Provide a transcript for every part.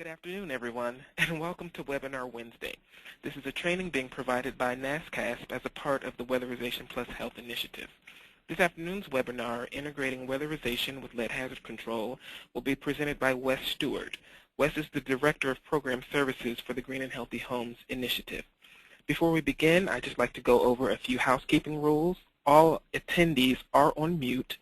Good afternoon, everyone, and welcome to Webinar Wednesday. This is a training being provided by NASCASP as a part of the Weatherization Plus Health Initiative. This afternoon's webinar, Integrating Weatherization with Lead Hazard Control, will be presented by Wes Stewart. Wes is the Director of Program Services for the Green and Healthy Homes Initiative. Before we begin, I'd just like to go over a few housekeeping rules. All attendees are on mute.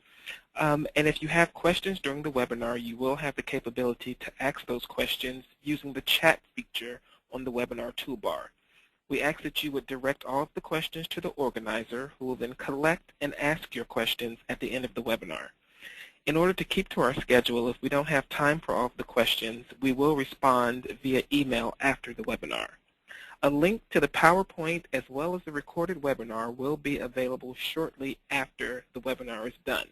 And if you have questions during the webinar, you will have the capability to ask those questions using the chat feature on the webinar toolbar. We ask that you would direct all of the questions to the organizer, who will then collect and ask your questions at the end of the webinar. In order to keep to our schedule, if we don't have time for all of the questions, we will respond via email after the webinar. A link to the PowerPoint as well as the recorded webinar will be available shortly after the webinar is done.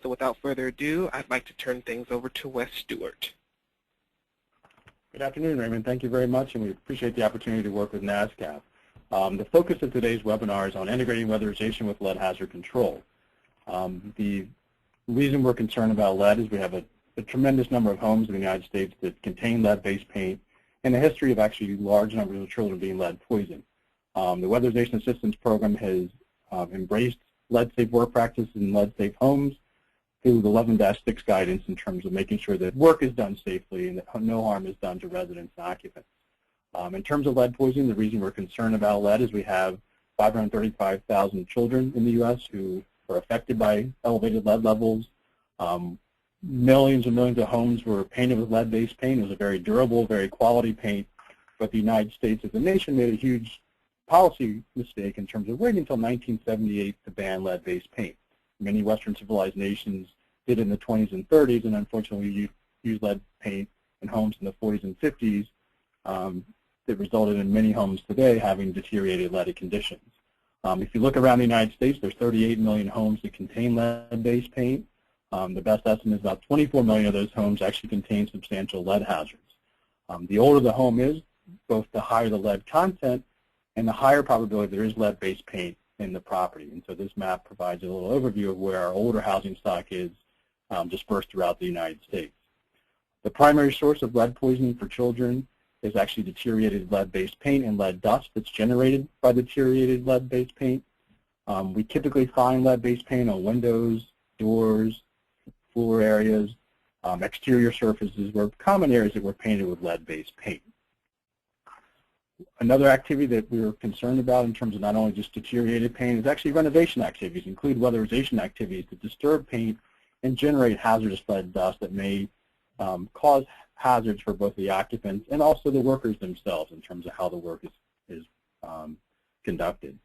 So without further ado, I'd like to turn things over to Wes Stewart. Good afternoon, Raymond. Thank you very much, and we appreciate the opportunity to work with NASCAP. The focus of today's webinar is on integrating weatherization with lead hazard control. The reason we're concerned about lead is we have a tremendous number of homes in the United States that contain lead-based paint and a history of actually large numbers of children being lead poisoned. The Weatherization Assistance Program has embraced lead-safe work practices in lead-safe homes through the 11-6 guidance in terms of making sure that work is done safely and that no harm is done to residents and occupants. In terms of lead poisoning, the reason we're concerned about lead is we have 535,000 children in the U.S. who are affected by elevated lead levels. Millions and millions of homes were painted with lead-based paint. It was a very durable, very quality paint, but the United States as a nation made a huge policy mistake in terms of waiting until 1978 to ban lead-based paint. Many Western civilized nations did in the 20s and 30s, and unfortunately we used lead paint in homes in the 40s and 50s that resulted in many homes today having deteriorated leaded conditions. If you look around the United States, there's 38 million homes that contain lead-based paint. The best estimate is about 24 million of those homes actually contain substantial lead hazards. The older the home is, both the higher the lead content and the higher probability there is lead-based paint in the property. And so this map provides a little overview of where our older housing stock is dispersed throughout the United States. The primary source of lead poisoning for children is actually deteriorated lead-based paint and lead dust that's generated by deteriorated lead-based paint. We typically find lead-based paint on windows, doors, floor areas, exterior surfaces were common areas that were painted with lead-based paint. Another activity that we were concerned about in terms of not only just deteriorated paint is actually renovation activities, include weatherization activities that disturb paint and generate hazardous lead dust that may cause hazards for both the occupants and also the workers themselves in terms of how the work is conducted.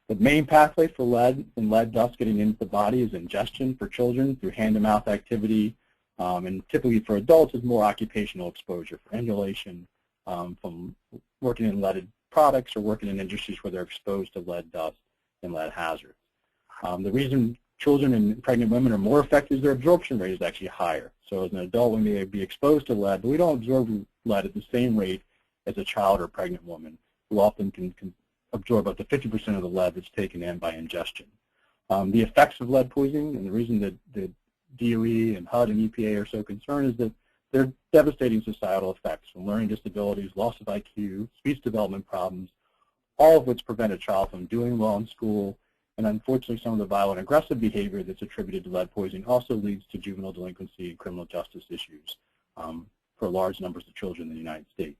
The main pathway for lead and lead dust getting into the body is ingestion for children through hand-to-mouth activity, and typically for adults is more occupational exposure for inhalation from working in leaded products or working in industries where they're exposed to lead dust and lead hazards. The reason children and pregnant women are more affected is their absorption rate is actually higher. So as an adult, we may be exposed to lead, but we don't absorb lead at the same rate as a child or pregnant woman, who often can absorb up to 50% of the lead that's taken in by ingestion. The effects of lead poisoning, and the reason that the DOE and HUD and EPA are so concerned, is that they're devastating societal effects, from learning disabilities, loss of IQ, speech development problems, all of which prevent a child from doing well in school. And unfortunately, some of the violent aggressive behavior that's attributed to lead poisoning also leads to juvenile delinquency and criminal justice issues for large numbers of children in the United States.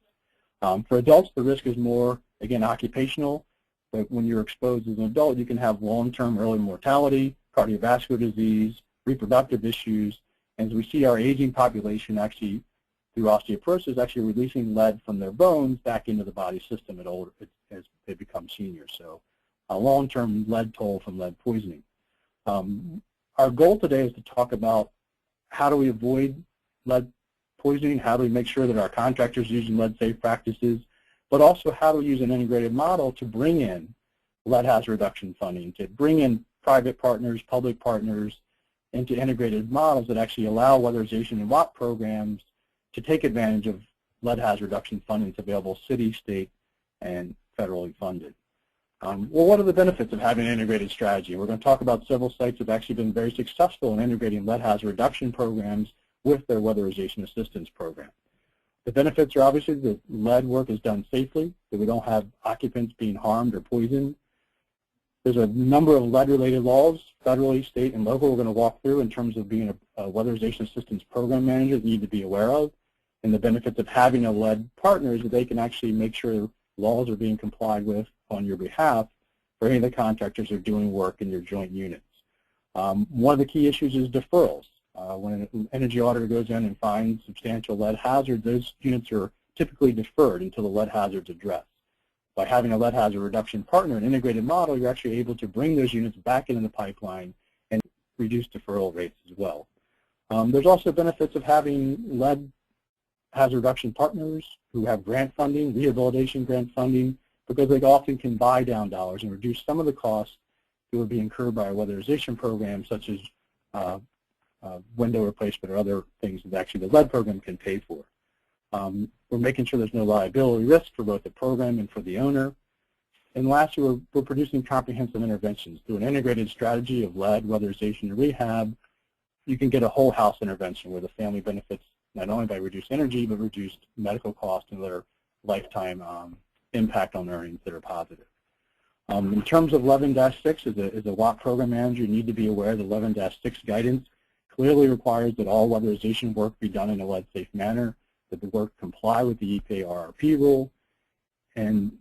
For adults, the risk is more, again, occupational, but when you're exposed as an adult, you can have long-term early mortality, cardiovascular disease, reproductive issues. As we see our aging population actually, through osteoporosis, actually releasing lead from their bones back into the body system as they become seniors. So a long-term lead toll from lead poisoning. Our goal today is to talk about how do we avoid lead poisoning, how do we make sure that our contractors are using lead-safe practices, but also how do we use an integrated model to bring in lead hazard reduction funding, to bring in private partners, public partners, into integrated models that actually allow weatherization and WAP programs to take advantage of lead hazard reduction funding that's available city, state, and federally funded. Well, what are the benefits of having an integrated strategy? We're going to talk about several sites that have actually been very successful in integrating lead hazard reduction programs with their weatherization assistance program. The benefits are obviously that lead work is done safely, that we don't have occupants being harmed or poisoned. There's a number of lead-related laws, federally, state, and local, we're going to walk through in terms of being a weatherization assistance program manager that you need to be aware of. And the benefits of having a lead partner is that they can actually make sure laws are being complied with on your behalf for any of the contractors who are doing work in your joint units. One of the key issues is deferrals. When an energy auditor goes in and finds substantial lead hazards, those units are typically deferred until the lead hazard's addressed. By having a lead hazard reduction partner, an integrated model, you're actually able to bring those units back into the pipeline and reduce deferral rates as well. There's also benefits of having lead hazard reduction partners who have grant funding, rehabilitation grant funding, because they often can buy down dollars and reduce some of the costs that would be incurred by a weatherization program, such as window replacement or other things that actually the lead program can pay for. We're making sure there's no liability risk for both the program and for the owner. And lastly, we're producing comprehensive interventions. Through an integrated strategy of lead, weatherization, and rehab, you can get a whole house intervention where the family benefits not only by reduced energy, but reduced medical costs and their lifetime impact on earnings that are positive. In terms of 11-6, as a WAP program manager, you need to be aware that 11-6 guidance clearly requires that all weatherization work be done in a lead-safe manner, that the work comply with the EPA RRP rule. And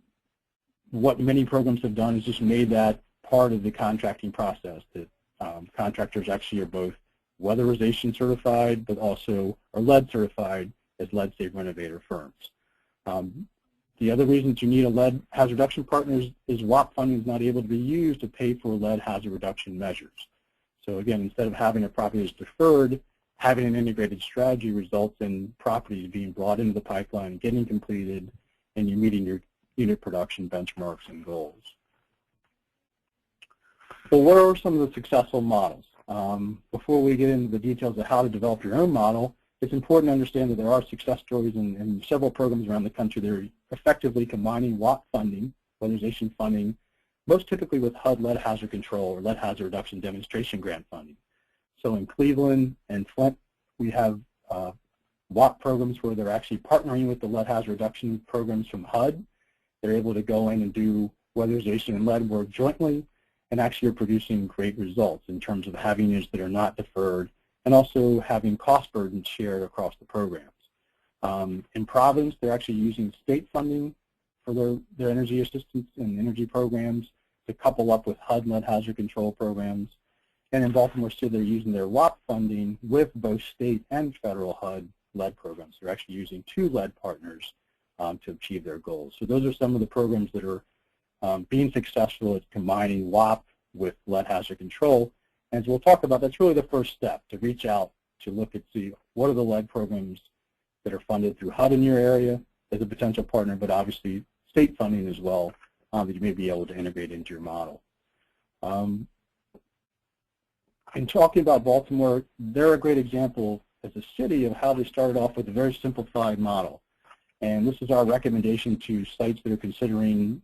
what many programs have done is just made that part of the contracting process, that contractors actually are both weatherization certified, but also are lead certified as lead-safe renovator firms. The other reason that you need a lead hazard reduction partner is WAP funding is not able to be used to pay for lead hazard reduction measures. So again, instead of having a property that's deferred, having an integrated strategy results in properties being brought into the pipeline, getting completed, and you're meeting your unit production benchmarks and goals. So what are some of the successful models? Before we get into the details of how to develop your own model, it's important to understand that there are success stories in several programs around the country that are effectively combining WAP funding, weatherization funding, most typically with HUD lead hazard control or lead hazard reduction demonstration grant funding. So in Cleveland and Flint, we have WAP programs where they're actually partnering with the lead hazard reduction programs from HUD. They're able to go in and do weatherization and lead work jointly, and actually are producing great results in terms of having units that are not deferred and also having cost burdens shared across the programs. In Providence, they're actually using state funding for their energy assistance and energy programs to couple up with HUD lead hazard control programs. And in Baltimore City, they're using their WAP funding with both state and federal HUD lead programs. They're actually using 2 lead partners to achieve their goals. So those are some of the programs that are being successful at combining WAP with lead hazard control. And as we'll talk about, that's really the first step, to reach out to look and see what are the lead programs that are funded through HUD in your area as a potential partner, but obviously state funding as well that you may be able to integrate into your model. In talking about Baltimore, they're a great example as a city of how they started off with a very simplified model. And this is our recommendation to sites that are considering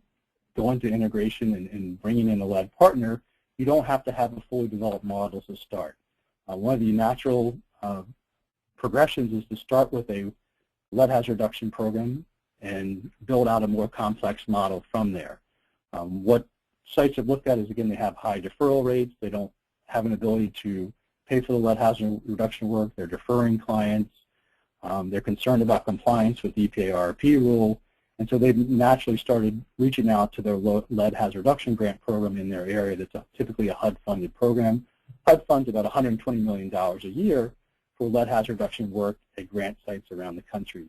going to integration and bringing in a lead partner. You don't have to have a fully developed model to start. One of the natural progressions is to start with a lead hazard reduction program and build out a more complex model from there. What sites have looked at is, again, they have high deferral rates. They don't have an ability to pay for the lead hazard reduction work. They're deferring clients. They're concerned about compliance with EPA RRP rule. And so they've naturally started reaching out to their lead hazard reduction grant program in their area that's typically a HUD-funded program. HUD funds about $120 million a year for lead hazard reduction work at grant sites around the country.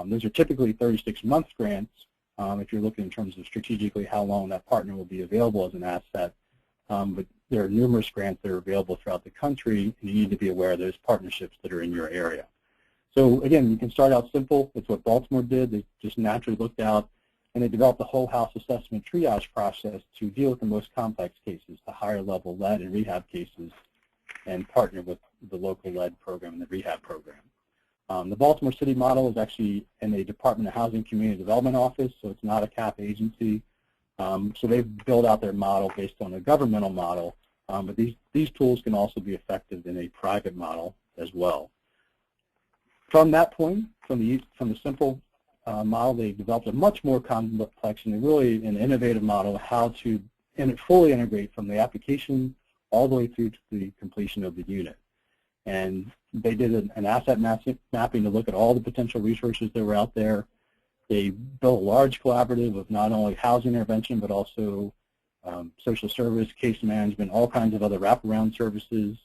Those are typically 36-month grants if you're looking in terms of strategically how long that partner will be available as an asset. But there are numerous grants that are available throughout the country, and you need to be aware of those partnerships that are in your area. So again, you can start out simple. That's what Baltimore did. They just naturally looked out, and they developed a whole house assessment triage process to deal with the most complex cases, the higher level lead and rehab cases, and partner with the local lead program and the rehab program. The Baltimore City model is actually in a Department of Housing Community Development office, so it's not a CAP agency. So they've built out their model based on a governmental model, but these tools can also be effective in a private model as well. From that point, from the simple model, they developed a much more complex and really an innovative model how to fully integrate from the application all the way through to the completion of the unit. And they did an asset mapping to look at all the potential resources that were out there. They built a large collaborative of not only housing intervention, but also social service, case management, all kinds of other wraparound services.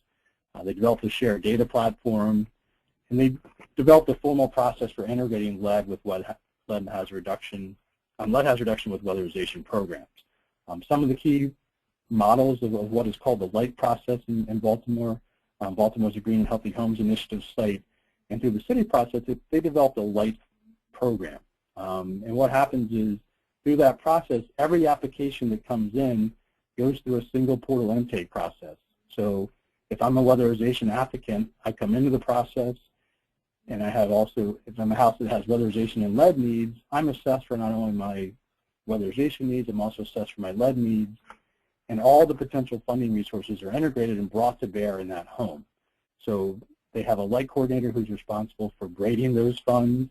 They developed a shared data platform, and they developed a formal process for integrating lead hazard reduction with weatherization programs. Some of the key models of what is called the LIGHT process in Baltimore. Baltimore's a Green and Healthy Homes Initiative site, and through the city process, they developed a LIGHT program. And what happens is, through that process, every application that comes in goes through a single portal intake process. So if I'm a weatherization applicant, I come into the process, and I have also, if I'm a house that has weatherization and lead needs, I'm assessed for not only my weatherization needs, I'm also assessed for my lead needs, and all the potential funding resources are integrated and brought to bear in that home. So they have a LIGHT coordinator who's responsible for grading those funds.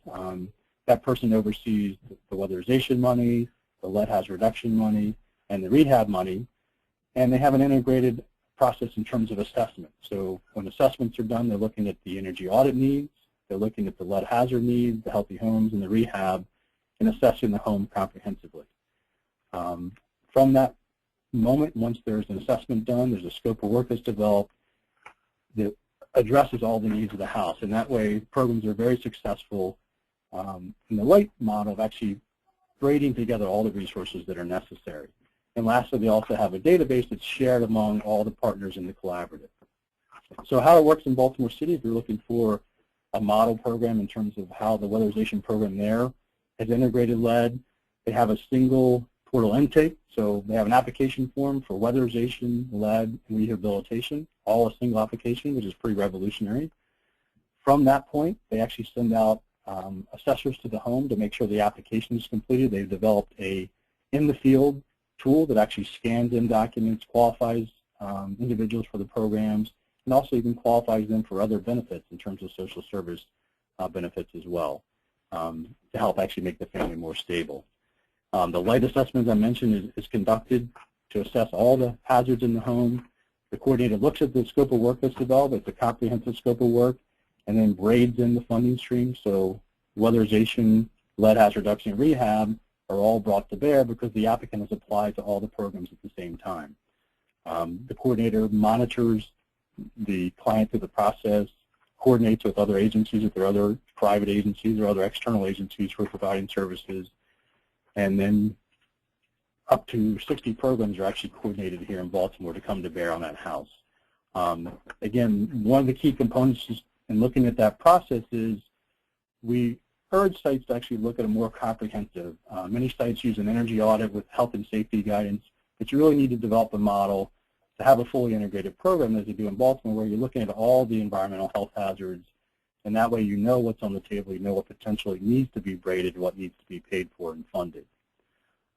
That person oversees the weatherization money, the lead hazard reduction money, and the rehab money. And they have an integrated process in terms of assessment. So when assessments are done, they're looking at the energy audit needs, they're looking at the lead hazard needs, the healthy homes, and the rehab, and assessing the home comprehensively. From that moment, once there's an assessment done, there's a scope of work that's developed that addresses all the needs of the house. And that way, programs are very successful in the LIGHT model of actually braiding together all the resources that are necessary. And lastly, they also have a database that's shared among all the partners in the collaborative. So how it works in Baltimore City, if you're looking for a model program in terms of how the weatherization program there has integrated lead, they have a single portal intake. So they have an application form for weatherization, lead, and rehabilitation, all a single application, which is pretty revolutionary. From that point, they actually send out assessors to the home to make sure the application is completed. They've developed a in-the-field tool that actually scans in documents, qualifies individuals for the programs, and also even qualifies them for other benefits in terms of social service benefits as well, to help actually make the family more stable. The LIGHT assessment, as I mentioned, is conducted to assess all the hazards in the home. The coordinator looks at the scope of work that's developed. It's a comprehensive scope of work, and then braids in the funding stream. So weatherization, lead hazard reduction, and rehab are all brought to bear because the applicant has applied to all the programs at the same time. The coordinator monitors the client through the process, coordinates with other agencies, if there are other private agencies or other external agencies who are providing services, and then up to 60 programs are actually coordinated here in Baltimore to come to bear on that house. Again, one of the key components in looking at that process is we urge sites to actually look at a more comprehensive. Many sites use an energy audit with health and safety guidance, but you really need to develop a model to have a fully integrated program as you do in Baltimore, where you're looking at all the environmental health hazards, and that way you know what's on the table, you know what potentially needs to be braided, what needs to be paid for and funded.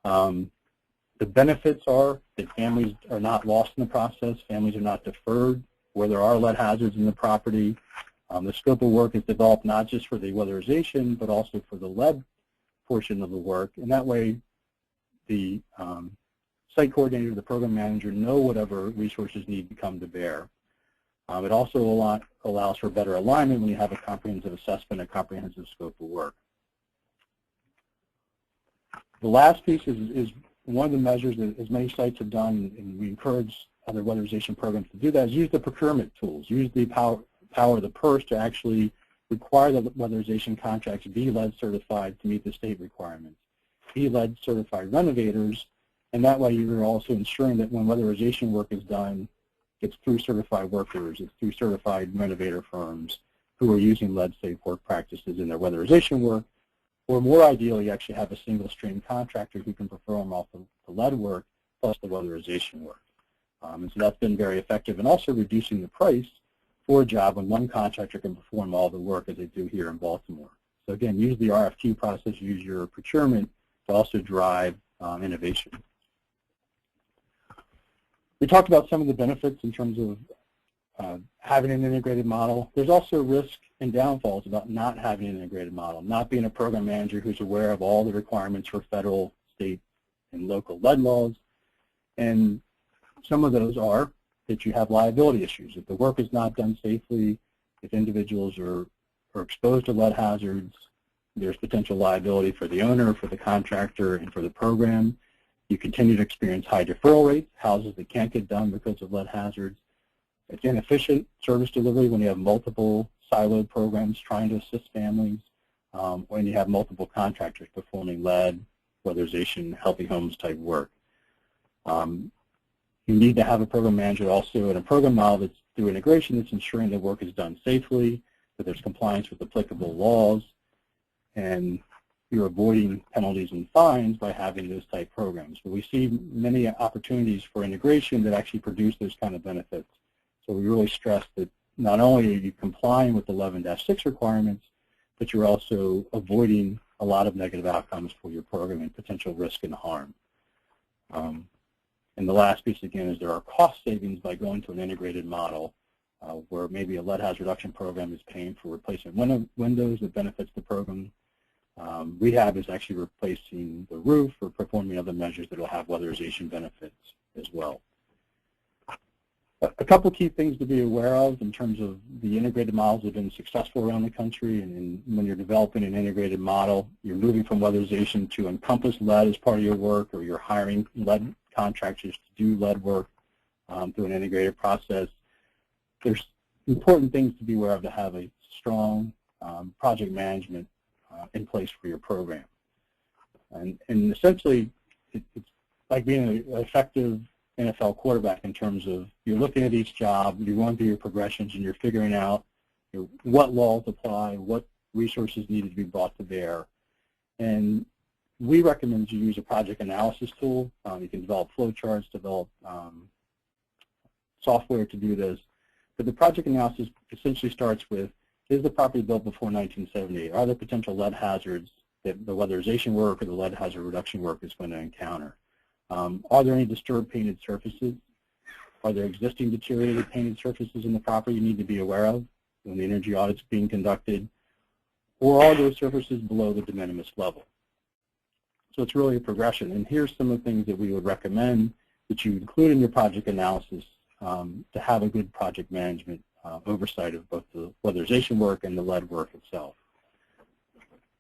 The benefits are that families are not lost in the process, families are not deferred where there are lead hazards in the property. The scope of work is developed not just for the weatherization, but also for the lead portion of the work, and that way the site coordinator, the program manager know whatever resources need to come to bear. It also allows for better alignment when you have a comprehensive assessment, a comprehensive scope of work. The last piece is one of the measures that as many sites have done, and we encourage other weatherization programs to do that, is use the procurement tools, use the power of the purse to actually require that weatherization contracts be lead certified to meet the state requirements, be lead certified renovators, and that way you're also ensuring that when weatherization work is done, it's through certified workers, it's through certified renovator firms who are using lead-safe work practices in their weatherization work, or more ideally, you actually have a single-stream contractor who can perform all the lead work plus the weatherization work. And so that's been very effective, and also reducing the price for a job when one contractor can perform all the work as they do here in Baltimore. So again, use the RFQ process, use your procurement to also drive innovation. We talked about some of the benefits in terms of having an integrated model. There's also risk and downfalls about not having an integrated model, not being a program manager who's aware of all the requirements for federal, state, and local lead laws. And some of those are that you have liability issues. If the work is not done safely, if individuals are exposed to lead hazards, there's potential liability for the owner, for the contractor, and for the program. You continue to experience high deferral rates, houses that can't get done because of lead hazards. It's inefficient service delivery when you have multiple siloed programs trying to assist families, when you have multiple contractors performing lead, weatherization, healthy homes type work. You need to have a program manager also in a program model that's through integration that's ensuring that work is done safely, that there's compliance with applicable laws, and you're avoiding penalties and fines by having those type programs. But we see many opportunities for integration that actually produce those kind of benefits. So we really stress that not only are you complying with 11-6 requirements, but you're also avoiding a lot of negative outcomes for your program and potential risk and harm. And the last piece, again, is there are cost savings by going to an integrated model where maybe a lead hazard reduction program is paying for replacement windows that benefits the program. Rehab is actually replacing the roof or performing other measures that will have weatherization benefits as well. A couple key things to be aware of in terms of the integrated models that have been successful around the country, and when you're developing an integrated model, you're moving from weatherization to encompass lead as part of your work, or you're hiring lead contractors to do lead work through an integrated process. There's important things to be aware of to have a strong project management in place for your program. And essentially, it's like being an effective NFL quarterback in terms of you're looking at each job, you're going through your progressions, and you're figuring out what laws apply, what resources needed to be brought to bear. And we recommend you use a project analysis tool. You can develop flowcharts, develop software to do this. But the project analysis essentially starts with, is the property built before 1978? Are there potential lead hazards that the weatherization work or the lead hazard reduction work is going to encounter? Are there any disturbed painted surfaces? Are there existing deteriorated painted surfaces in the property you need to be aware of when the energy audit's being conducted? Or are those surfaces below the de minimis level? So it's really a progression. And here's some of the things that we would recommend that you include in your project analysis to have a good project management oversight of both the weatherization work and the lead work itself.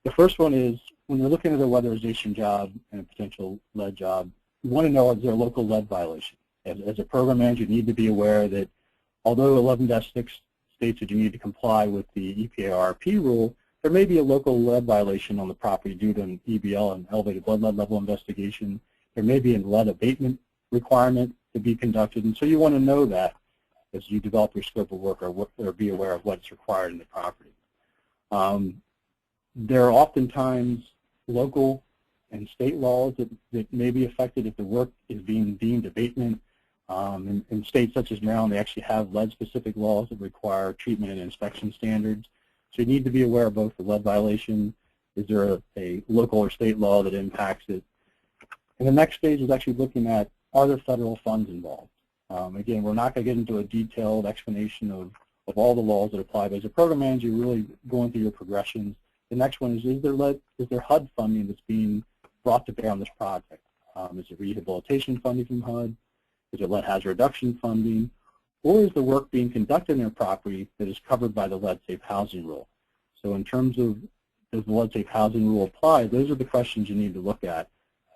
The first one is, when you're looking at a weatherization job and a potential lead job, you want to know, is there a local lead violation? As a program manager, you need to be aware that although 11-6 states that you need to comply with the EPA RRP rule, there may be a local lead violation on the property due to an EBL, an elevated blood lead level investigation. There may be a lead abatement requirement to be conducted, and so you want to know that as you develop your scope of work, or be aware of what's required in the property. There are oftentimes local and state laws that may be affected if the work is being deemed abatement. In states such as Maryland, they actually have lead-specific laws that require treatment and inspection standards. So you need to be aware of both the lead violation, is there a local or state law that impacts it. And the next stage is actually looking at, are there federal funds involved? Again, we're not going to get into a detailed explanation of all the laws that apply, but as a program manager, you're really going through your progressions. The next one is there HUD funding that's being brought to bear on this project? Is it rehabilitation funding from HUD? Is it lead hazard reduction funding? Or is the work being conducted in a property that is covered by the lead safe housing rule? So in terms of, does the lead safe housing rule apply? Those are the questions you need to look at.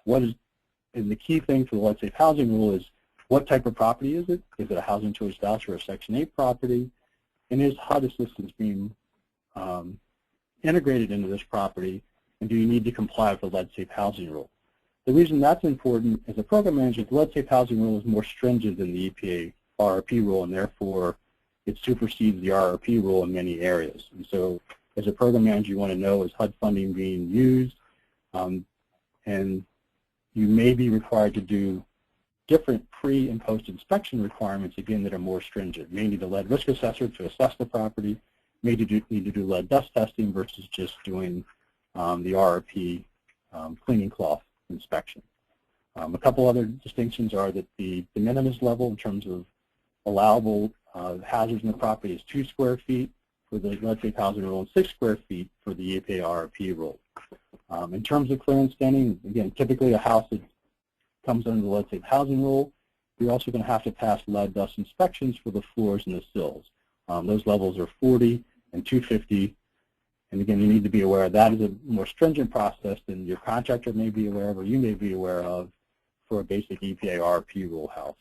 And the key thing for the lead safe housing rule is, what type of property is it? Is it a housing choice voucher or Section 8 property? And is HUD assistance being integrated into this property? And do you need to comply with the lead safe housing rule? The reason that's important, as a program manager, the lead safe housing rule is more stringent than the EPA RRP rule, and therefore it supersedes the RRP rule in many areas. And so as a program manager, you want to know, is HUD funding being used? And you may be required to do different pre- and post-inspection requirements, again, that are more stringent. You may need a lead risk assessor to assess the property, may need to do lead dust testing versus just doing the RRP cleaning cloth inspection. A couple other distinctions are that the de minimis level in terms of allowable hazards in the property is 2 square feet for the lead-safe housing rule and 6 square feet for the EPA RRP rule. In terms of clearance standing, again, typically a house that comes under the lead-safe housing rule, you're also going to have to pass lead dust inspections for the floors and the sills. Those levels are 40 and 250. And again, you need to be aware that is a more stringent process than your contractor may be aware of or you may be aware of for a basic EPA RRP rule house.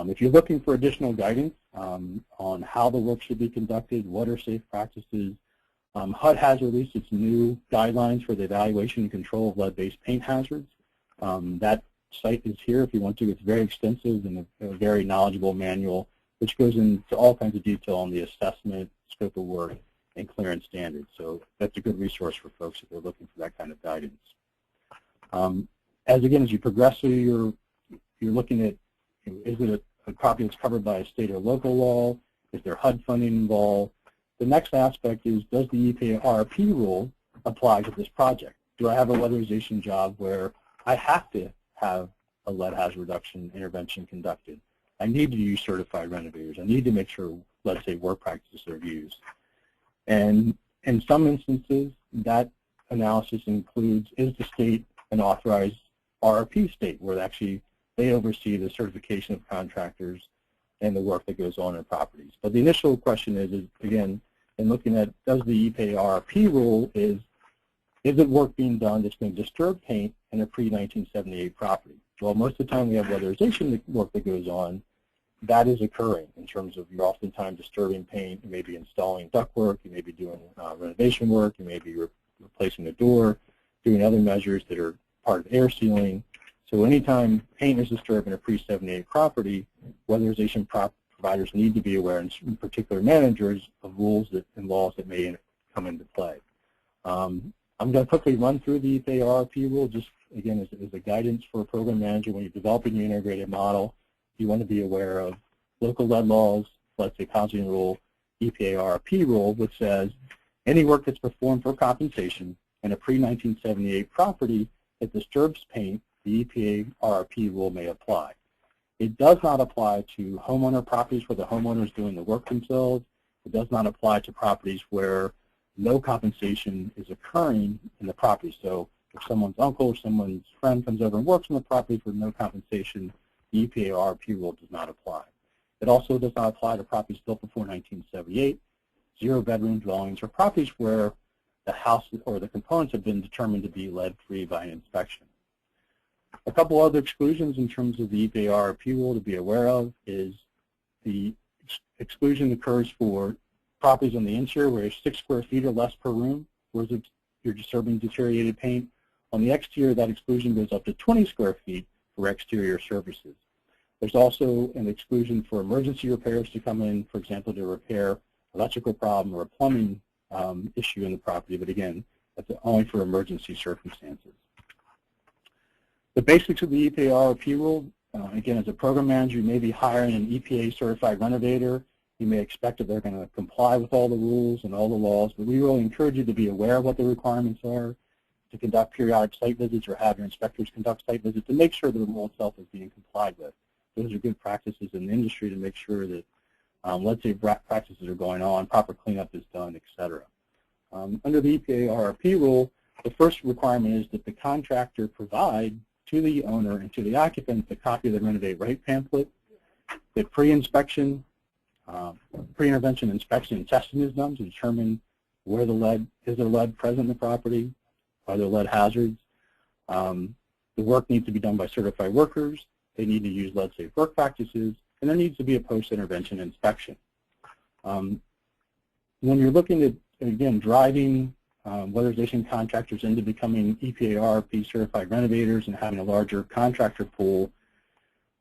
If you're looking for additional guidance on how the work should be conducted, what are safe practices, HUD has released its new guidelines for the evaluation and control of lead-based paint hazards. That site is here if you want to. It's very extensive and a very knowledgeable manual, which goes into all kinds of detail on the assessment, scope of work, and clearance standards. So that's a good resource for folks if they're looking for that kind of guidance. As you progress through you're looking at, is it a property that's covered by a state or local law? Is there HUD funding involved? The next aspect is, does the EPA RRP rule apply to this project? Do I have a weatherization job where I have to have a lead hazard reduction intervention conducted? I need to use certified renovators. I need to make sure, let's say, work practices are used. And in some instances, that analysis includes, is the state an authorized RRP state where actually they oversee the certification of contractors and the work that goes on in properties. But the initial question is again, in looking at, does the EPA RRP rule is it work being done that's going to disturb paint in a pre-1978 property? Well, most of the time we have weatherization work that goes on. That is occurring in terms of you're oftentimes disturbing paint. You may be installing ductwork. You may be doing renovation work. You may be replacing a door, doing other measures that are part of air sealing. So anytime paint is disturbed in a pre-78 property, weatherization providers need to be aware, and in particular managers, of rules and laws that may come into play. I'm going to quickly run through the EPA RRP rule, just again as a guidance for a program manager when you're developing your integrated model. You want to be aware of local lead laws, let's say housing rule, EPA RRP rule, which says any work that's performed for compensation in a pre-1978 property that disturbs paint, the EPA RRP rule may apply. It does not apply to homeowner properties where the homeowner is doing the work themselves. It does not apply to properties where no compensation is occurring in the property. So if someone's uncle or someone's friend comes over and works on the property for no compensation, the EPA RRP rule does not apply. It also does not apply to properties built before 1978, zero-bedroom dwellings, or properties where the house or the components have been determined to be lead-free by an inspection. A couple other exclusions in terms of the EPA RRP rule to be aware of is the exclusion occurs for properties on the interior where there's 6 square feet or less per room, where you're disturbing deteriorated paint. On the exterior, that exclusion goes up to 20 square feet for exterior surfaces. There's also an exclusion for emergency repairs to come in, for example, to repair electrical problem or a plumbing issue in the property, but again, that's only for emergency circumstances. The basics of the EPA RRP rule, again, as a program manager, you may be hiring an EPA certified renovator. You may expect that they're going to comply with all the rules and all the laws, but we really encourage you to be aware of what the requirements are, to conduct periodic site visits or have your inspectors conduct site visits to make sure that the rule itself is being complied with. Those are good practices in the industry to make sure that, let's say, practices are going on, proper cleanup is done, et cetera. Under the EPA RRP rule, the first requirement is that the contractor provide to the owner and to the occupant a copy of the Renovate Right pamphlet, that pre-inspection, pre-intervention inspection and testing is done to determine where the lead, is there lead present in the property, are there lead hazards. The work needs to be done by certified workers. They need to use lead-safe work practices, and there needs to be a post-intervention inspection. When you're looking at, again, driving weatherization contractors into becoming EPA RRP certified renovators and having a larger contractor pool,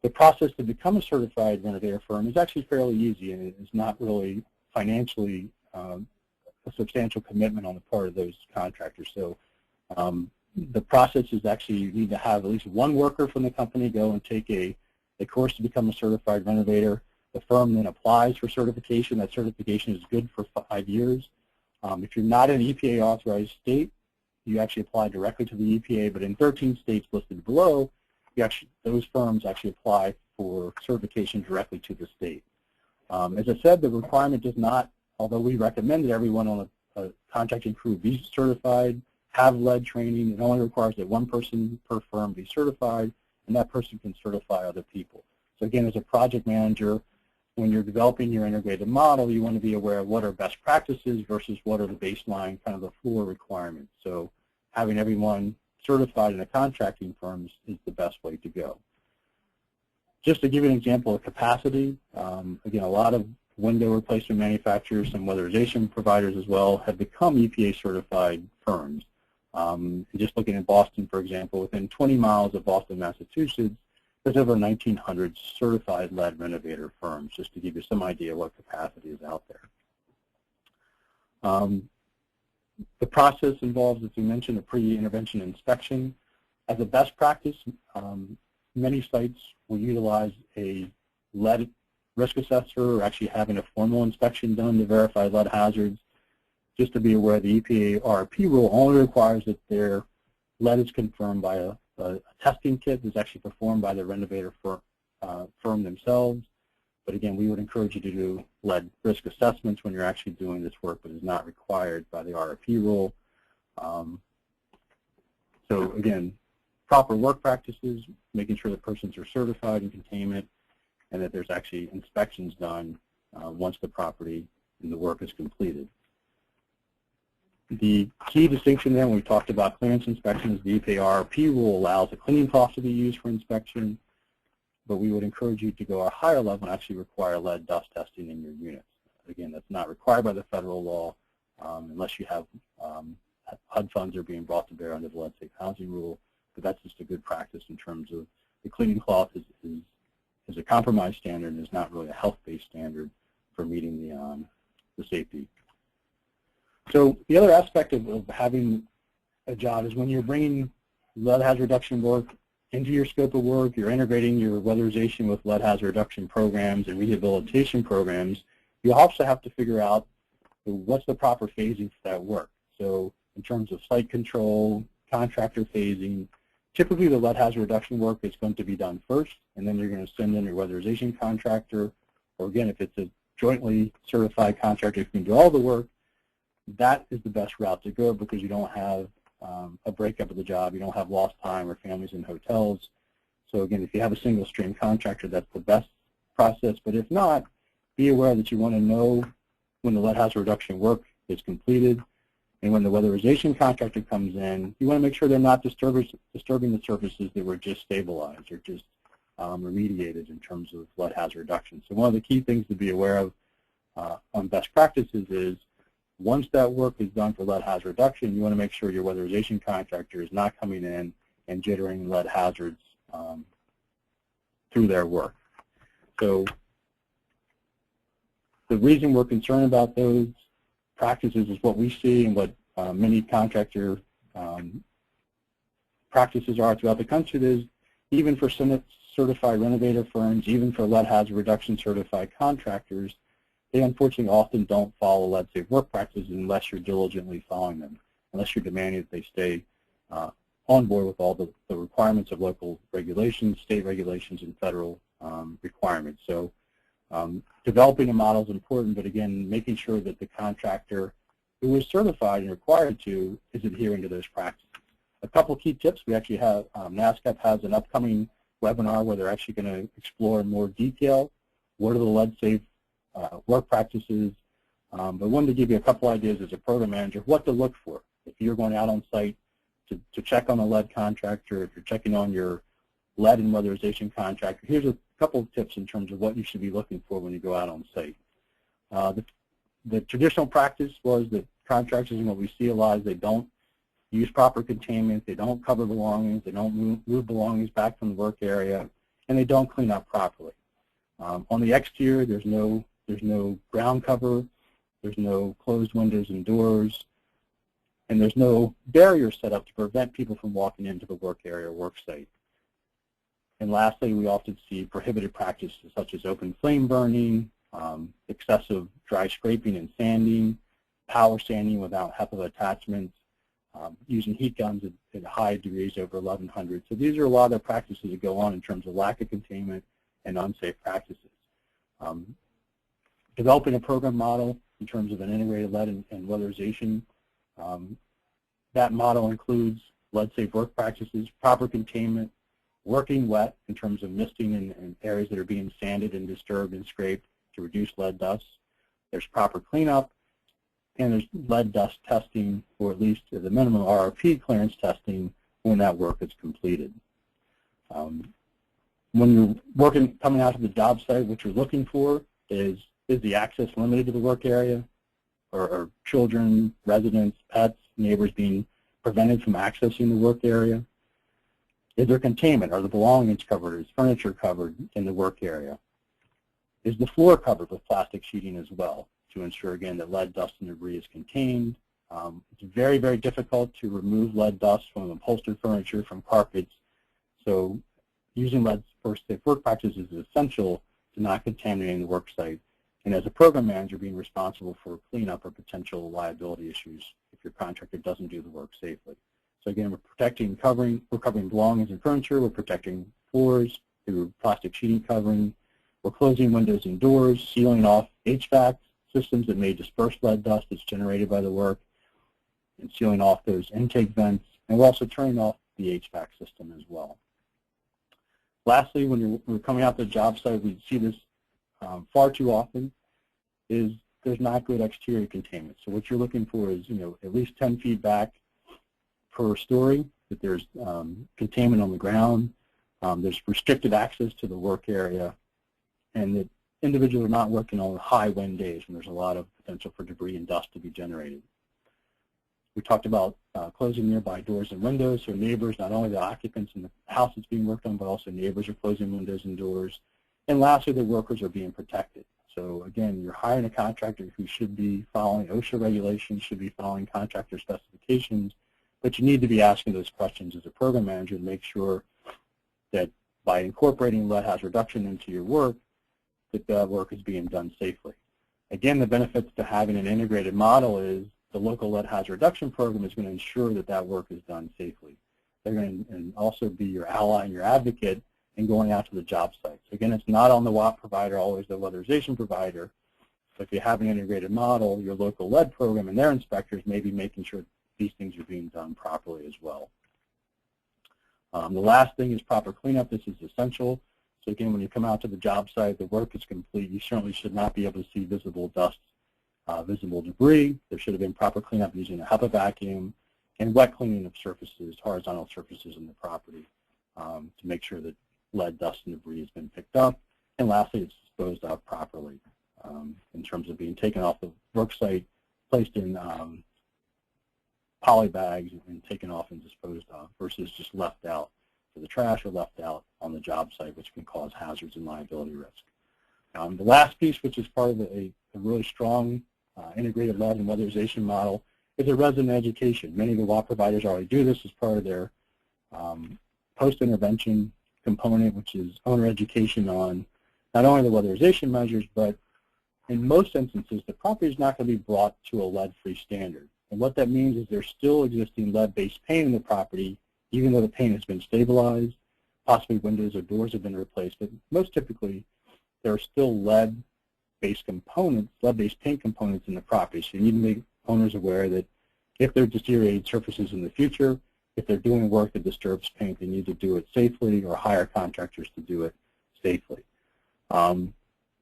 the process to become a certified renovator firm is actually fairly easy, and it's not really financially a substantial commitment on the part of those contractors. So the process is actually you need to have at least one worker from the company go and take a course to become a certified renovator. The firm then applies for certification. That certification is good for 5 years. If you're not in an EPA authorized state, you actually apply directly to the EPA, but in 13 states listed below, those firms actually apply for certification directly to the state. As I said, the requirement does not, although we recommend that everyone on a contracting crew be certified, have lead training. It only requires that one person per firm be certified, and that person can certify other people. So again, as a project manager, when you're developing your integrated model, you want to be aware of what are best practices versus what are the baseline, kind of the floor requirements. So having everyone certified in a contracting firm is the best way to go. Just to give you an example of capacity, again, a lot of window replacement manufacturers and weatherization providers as well have become EPA certified firms. Just looking at Boston, for example, within 20 miles of Boston, Massachusetts, there's over 1,900 certified lead renovator firms, just to give you some idea what capacity is out there. The process involves, as we mentioned, a pre-intervention inspection. As a best practice, many sites will utilize a lead risk assessor or actually having a formal inspection done to verify lead hazards. Just to be aware, the EPA RRP rule only requires that their lead is confirmed by a testing kit that's actually performed by the renovator firm themselves. But again, we would encourage you to do lead risk assessments when you're actually doing this work, but is not required by the RRP rule. So again, proper work practices, making sure the persons are certified in containment, and that there's actually inspections done once the property and the work is completed. The key distinction then, when we talked about clearance inspections, the EPA RRP rule allows a cleaning cloth to be used for inspection, but we would encourage you to go a higher level and actually require lead dust testing in your units. Again, that's not required by the federal law unless you have HUD funds are being brought to bear under the lead safe housing rule, but that's just a good practice in terms of the cleaning cloth is a compromise standard and is not really a health-based standard for meeting the safety. So the other aspect of having a job is when you're bringing lead hazard reduction work into your scope of work, you're integrating your weatherization with lead hazard reduction programs and rehabilitation programs, you also have to figure out what's the proper phasing for that work. So in terms of site control, contractor phasing, typically the lead hazard reduction work is going to be done first, and then you're going to send in your weatherization contractor, or again, if it's a jointly certified contractor who can do all the work, that is the best route to go because you don't have a breakup of the job, you don't have lost time or families in hotels. So again, if you have a single stream contractor, that's the best process. But if not, be aware that you want to know when the lead hazard reduction work is completed, and when the weatherization contractor comes in, you want to make sure they're not disturbing the surfaces that were just stabilized or just remediated in terms of lead hazard reduction. So one of the key things to be aware of on best practices is once that work is done for lead hazard reduction, you want to make sure your weatherization contractor is not coming in and jittering lead hazards through their work. So the reason we're concerned about those practices is what we see and what many contractor practices are throughout the country is even for certified renovator firms, even for lead hazard reduction certified contractors, they unfortunately often don't follow lead safe work practices unless you're diligently following them, unless you're demanding that they stay on board with all the requirements of local regulations, state regulations, and federal requirements. So developing a model is important, but again, making sure that the contractor who is certified and required to is adhering to those practices. A couple key tips. We actually have, NASCAP has an upcoming webinar where they're actually going to explore in more detail what are the lead safe work practices, but wanted to give you a couple ideas as a program manager what to look for if you're going out on site to check on a lead contractor, if you're checking on your lead and weatherization contractor. Here's a couple of tips in terms of what you should be looking for when you go out on site. The traditional practice was that contractors, and what we see a lot is they don't use proper containment, they don't cover belongings, they don't move belongings back from the work area, and they don't clean up properly. On the exterior, there's no ground cover, there's no closed windows and doors, and there's no barrier set up to prevent people from walking into the work area or work site. And lastly, we often see prohibited practices such as open flame burning, excessive dry scraping and sanding, power sanding without HEPA attachments, using heat guns at high degrees over 1100. So these are a lot of practices that go on in terms of lack of containment and unsafe practices. Developing a program model in terms of an integrated lead and weatherization. That model includes lead-safe work practices, proper containment, working wet in terms of misting in areas that are being sanded and disturbed and scraped to reduce lead dust. There's proper cleanup, and there's lead dust testing, or at least at the minimum RRP clearance testing when that work is completed. When you're working, coming out to the job site, what you're looking for is the access limited to the work area, or children, residents, pets, neighbors being prevented from accessing the work area? Is there containment? Are the belongings covered? Is furniture covered in the work area? Is the floor covered with plastic sheeting as well to ensure, again, that lead, dust, and debris is contained? It's very, very difficult to remove lead dust from upholstered furniture, from carpets. So using lead-safe work practices is essential to not contaminating the work site. And as a program manager, being responsible for cleanup or potential liability issues if your contractor doesn't do the work safely. So again, we're protecting, we're covering belongings and furniture. We're protecting floors through plastic sheeting covering. We're closing windows and doors, sealing off HVAC systems that may disperse lead dust that's generated by the work, and sealing off those intake vents. And we're also turning off the HVAC system as well. Lastly, when we're coming out to the job site, we see this far too often, is there's not good exterior containment. So what you're looking for is, at least 10 feet back per story, that there's containment on the ground, there's restricted access to the work area, and that individuals are not working on high wind days when there's a lot of potential for debris and dust to be generated. We talked about closing nearby doors and windows, so neighbors, not only the occupants in the house that's being worked on, but also neighbors are closing windows and doors. And lastly, the workers are being protected. So again, you're hiring a contractor who should be following OSHA regulations, should be following contractor specifications, but you need to be asking those questions as a program manager to make sure that by incorporating lead hazard reduction into your work, that that work is being done safely. Again, the benefits to having an integrated model is the local lead hazard reduction program is going to ensure that that work is done safely. They're going to also be your ally and your advocate in going out to the job site. So again, it's not on the WAP provider, always the weatherization provider. So if you have an integrated model, your local lead program and their inspectors may be making sure these things are being done properly as well. The last thing is proper cleanup. This is essential. So again, when you come out to the job site, the work is complete. You certainly should not be able to see visible dust, visible debris. There should have been proper cleanup using a HEPA vacuum and wet cleaning of surfaces, horizontal surfaces in the property to make sure that lead, dust, and debris has been picked up. And lastly, it's disposed of properly in terms of being taken off the work site, placed in poly bags and taken off and disposed of versus just left out for the trash or left out on the job site, which can cause hazards and liability risk. The last piece, which is part of a really strong integrated lead and weatherization model, is a resident education. Many of the WAP providers already do this as part of their post-intervention component, which is owner education on not only the weatherization measures, but in most instances, the property is not going to be brought to a lead-free standard. And what that means is there's still existing lead-based paint in the property, even though the paint has been stabilized, possibly windows or doors have been replaced, but most typically there are still lead-based components, lead-based paint components in the property. So you need to make owners aware that if there are deteriorated surfaces in the future, if they're doing work that disturbs paint, they need to do it safely or hire contractors to do it safely.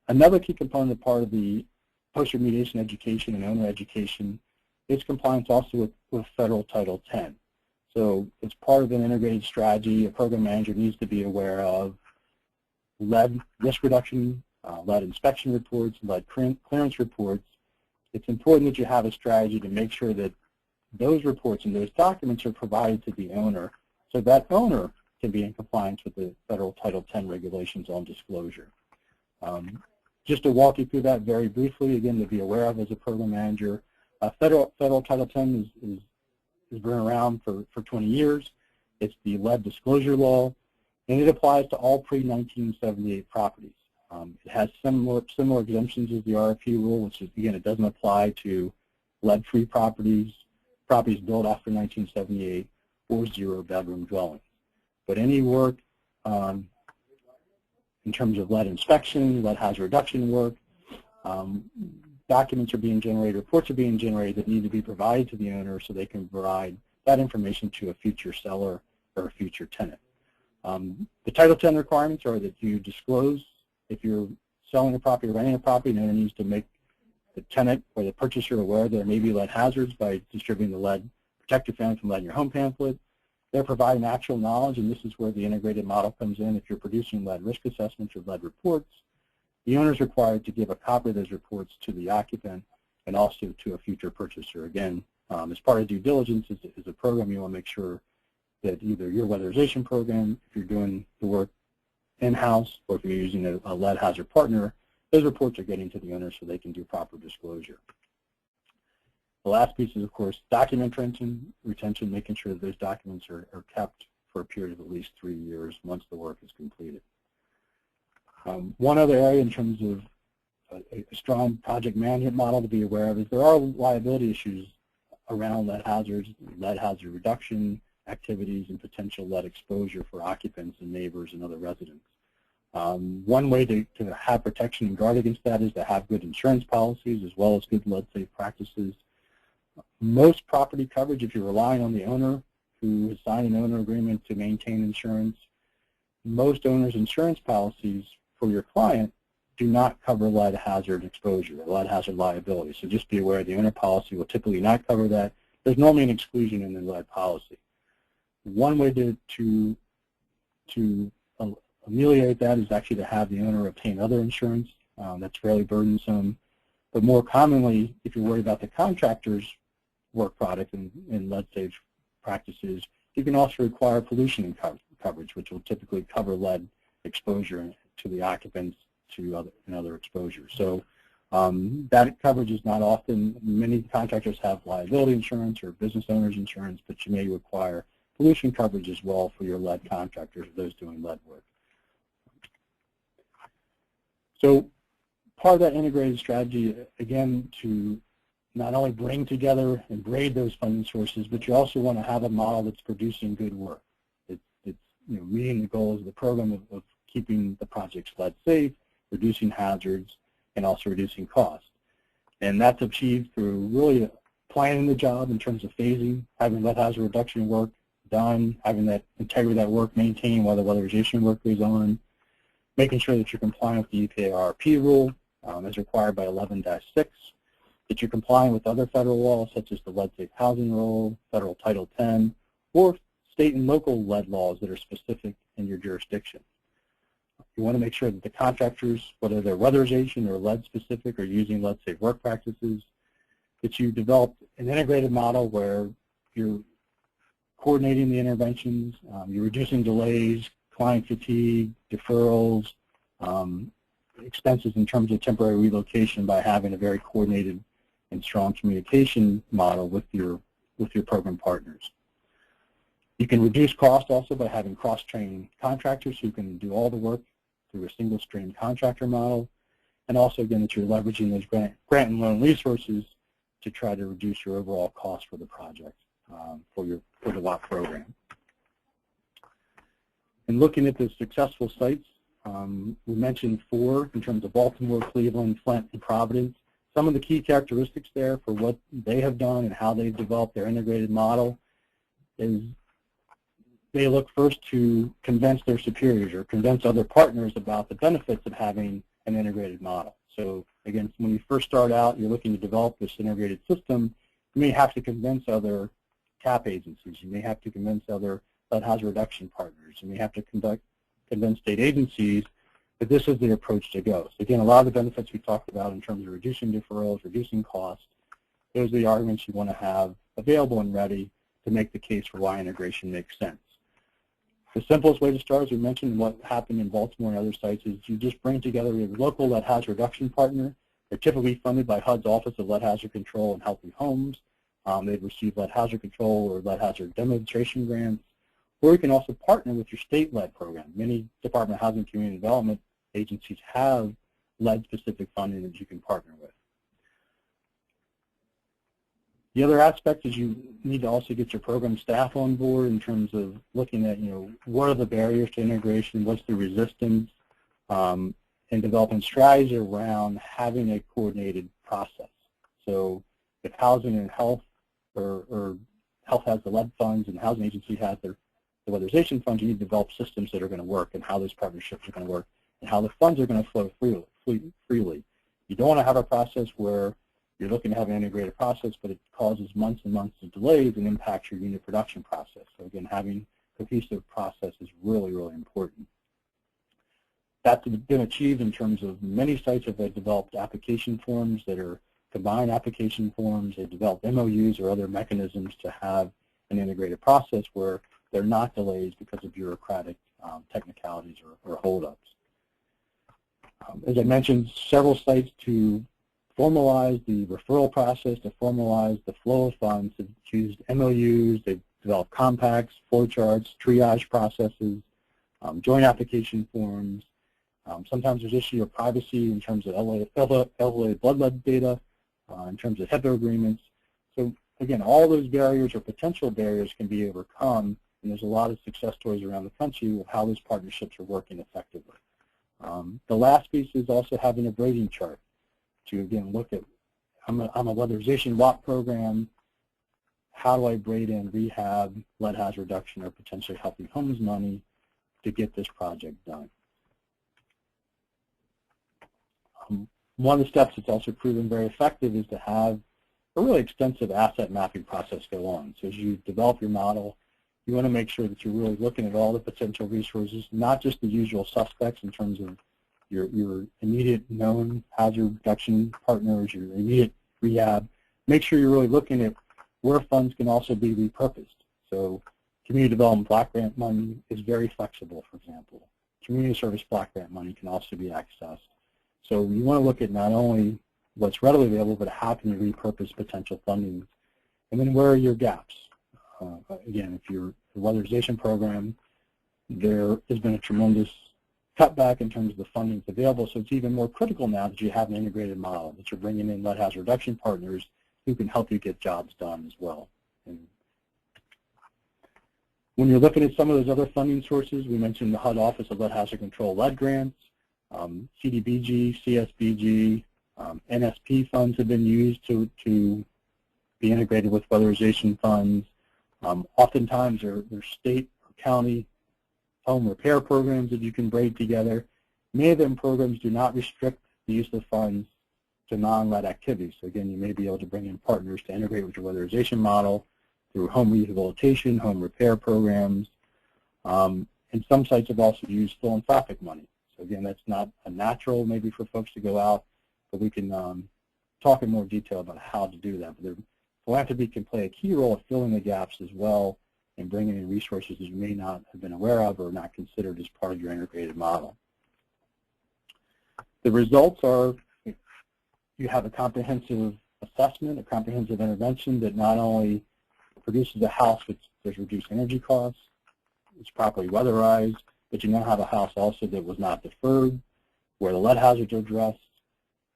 Another key component part of the post-remediation education and owner education is compliance also with Federal Title 10. So as part of an integrated strategy, a program manager needs to be aware of lead risk reduction, lead inspection reports, lead clearance reports. It's important that you have a strategy to make sure that those reports and those documents are provided to the owner so that owner can be in compliance with the Federal Title 10 regulations on disclosure. Just to walk you through that very briefly, again, to be aware of as a program manager, Federal Title 10 has been around for 20 years. It's the lead disclosure law, and it applies to all pre-1978 properties. It has similar exemptions as the RRP rule, which is, again, it doesn't apply to lead-free properties built after 1978, or zero-bedroom dwellings. But any work, in terms of lead inspection, lead hazard reduction work. Documents are being generated, reports are being generated that need to be provided to the owner so they can provide that information to a future seller or a future tenant. The Title 10 requirements are that you disclose if you're selling a property or renting a property, the owner needs to make the tenant or the purchaser aware there may be lead hazards by distributing the lead protect your family from lead in your home pamphlet. They're providing actual knowledge, and this is where the integrated model comes in. If you're producing lead risk assessments or lead reports, the owner is required to give a copy of those reports to the occupant and also to a future purchaser. Again, as part of due diligence is a program you want to make sure that either your weatherization program, if you're doing the work in-house, or if you're using a lead hazard partner, those reports are getting to the owner so they can do proper disclosure. The last piece is, of course, document retention, making sure that those documents are kept for a period of at least 3 years once the work is completed. One other area in terms of a strong project management model to be aware of is there are liability issues around lead hazards, lead hazard reduction activities, and potential lead exposure for occupants and neighbors and other residents. One way to have protection and guard against that is to have good insurance policies as well as good lead safe practices. Most property coverage, if you're relying on the owner who has signed an owner agreement to maintain insurance, most owners' insurance policies for your client do not cover lead hazard exposure or lead hazard liability. So just be aware the owner policy will typically not cover that. There's normally an exclusion in the lead policy. One way to ameliorate that is actually to have the owner obtain other insurance. That's fairly burdensome. But more commonly, if you're worried about the contractor's work product and lead safe practices, you can also require pollution coverage, which will typically cover lead exposure to the occupants and other exposures. So that coverage is not often. Many contractors have liability insurance or business owners insurance, but you may require pollution coverage as well for your lead contractors, those doing lead work. So part of that integrated strategy, again, to not only bring together and grade those funding sources, but you also want to have a model that's producing good work. It's meeting the goals of the program of keeping the projects lead safe, reducing hazards, and also reducing costs. And that's achieved through really planning the job in terms of phasing, having lead hazard reduction work done, having that integrity of that work maintained while the weatherization work goes on, making sure that you're complying with the EPA RRP Rule as required by 11-6, that you're complying with other federal laws such as the Lead Safe Housing Rule, Federal Title 10, or state and local lead laws that are specific in your jurisdiction. You want to make sure that the contractors, whether they're weatherization or lead specific, are using lead safe work practices, that you develop an integrated model where you're coordinating the interventions, you're reducing delays, client fatigue, deferrals, expenses in terms of temporary relocation by having a very coordinated and strong communication model with your program partners. You can reduce cost also by having cross-trained contractors who can do all the work through a single stream contractor model, and also again that you're leveraging those grant and loan resources to try to reduce your overall cost for the project for the WAP program. And looking at the successful sites, we mentioned 4 in terms of Baltimore, Cleveland, Flint, and Providence. Some of the key characteristics there for what they have done and how they've developed their integrated model is they look first to convince their superiors or convince other partners about the benefits of having an integrated model. So again, when you first start out, you're looking to develop this integrated system, you may have to convince other CAP agencies, you may have to convince other lead hazard reduction partners, you may have to convince state agencies that this is the approach to go. So again, a lot of the benefits we talked about in terms of reducing deferrals, reducing costs, those are the arguments you want to have available and ready to make the case for why integration makes sense. The simplest way to start, as we mentioned, what happened in Baltimore and other sites, is you just bring together a local lead hazard reduction partner. They're typically funded by HUD's Office of Lead Hazard Control and Healthy Homes. They've received lead hazard control or lead hazard demonstration grants. Or you can also partner with your state lead program. Many Department of Housing and Community Development agencies have lead-specific funding that you can partner with. The other aspect is you need to also get your program staff on board in terms of looking at, what are the barriers to integration, what's the resistance, and developing strategies around having a coordinated process. So if housing and health, or health has the lead funds and the housing agency has the weatherization funds, you need to develop systems that are going to work and how those partnerships are going to work and how the funds are going to flow freely. You don't want to have a process where you're looking to have an integrated process, but it causes months and months of delays and impacts your unit production process. So again, having a cohesive process is really, really important. That's been achieved in terms of many sites have developed application forms that are combined application forms. They've developed MOUs or other mechanisms to have an integrated process where they're not delays because of bureaucratic technicalities or holdups. As I mentioned, several sites to formalize the referral process, to formalize the flow of funds, have used MOUs, they've developed compacts, flowcharts, triage processes, joint application forms. Sometimes there's issue of privacy in terms of LA blood lead data, in terms of HIPAA agreements. So again, all those barriers or potential barriers can be overcome, and there's a lot of success stories around the country of how those partnerships are working effectively. The last piece is also having a grading chart to, again, look at, I'm a weatherization WAP program, how do I grade in rehab, lead hazard reduction, or potentially Healthy Homes money to get this project done. One of the steps that's also proven very effective is to have a really extensive asset mapping process go on. So as you develop your model, you want to make sure that you're really looking at all the potential resources, not just the usual suspects in terms of your immediate known hazard reduction partners, your immediate rehab. Make sure you're really looking at where funds can also be repurposed. So community development block grant money is very flexible, for example. Community service block grant money can also be accessed. So you want to look at not only what's readily available, but how can you repurpose potential funding, and then where are your gaps? Again, if you're a weatherization program, there has been a tremendous cutback in terms of the funding that's available, so it's even more critical now that you have an integrated model, that you're bringing in lead hazard reduction partners who can help you get jobs done as well. And when you're looking at some of those other funding sources, we mentioned the HUD Office of Lead Hazard Control lead grants, CDBG, CSBG, NSP funds have been used to be integrated with weatherization funds. Oftentimes they're state or county home repair programs that you can braid together. Many of them programs do not restrict the use of funds to non-lead activities. So again, you may be able to bring in partners to integrate with your weatherization model through home rehabilitation, home repair programs. And some sites have also used philanthropic money. So again, that's not a natural maybe for folks to go out, but we can talk in more detail about how to do that. But philanthropy can play a key role in filling the gaps as well and bringing in resources that you may not have been aware of or not considered as part of your integrated model. The results are you have a comprehensive assessment, a comprehensive intervention that not only produces a house which there's reduced energy costs, it's properly weatherized, but you now have a house also that was not deferred, where the lead hazards are addressed,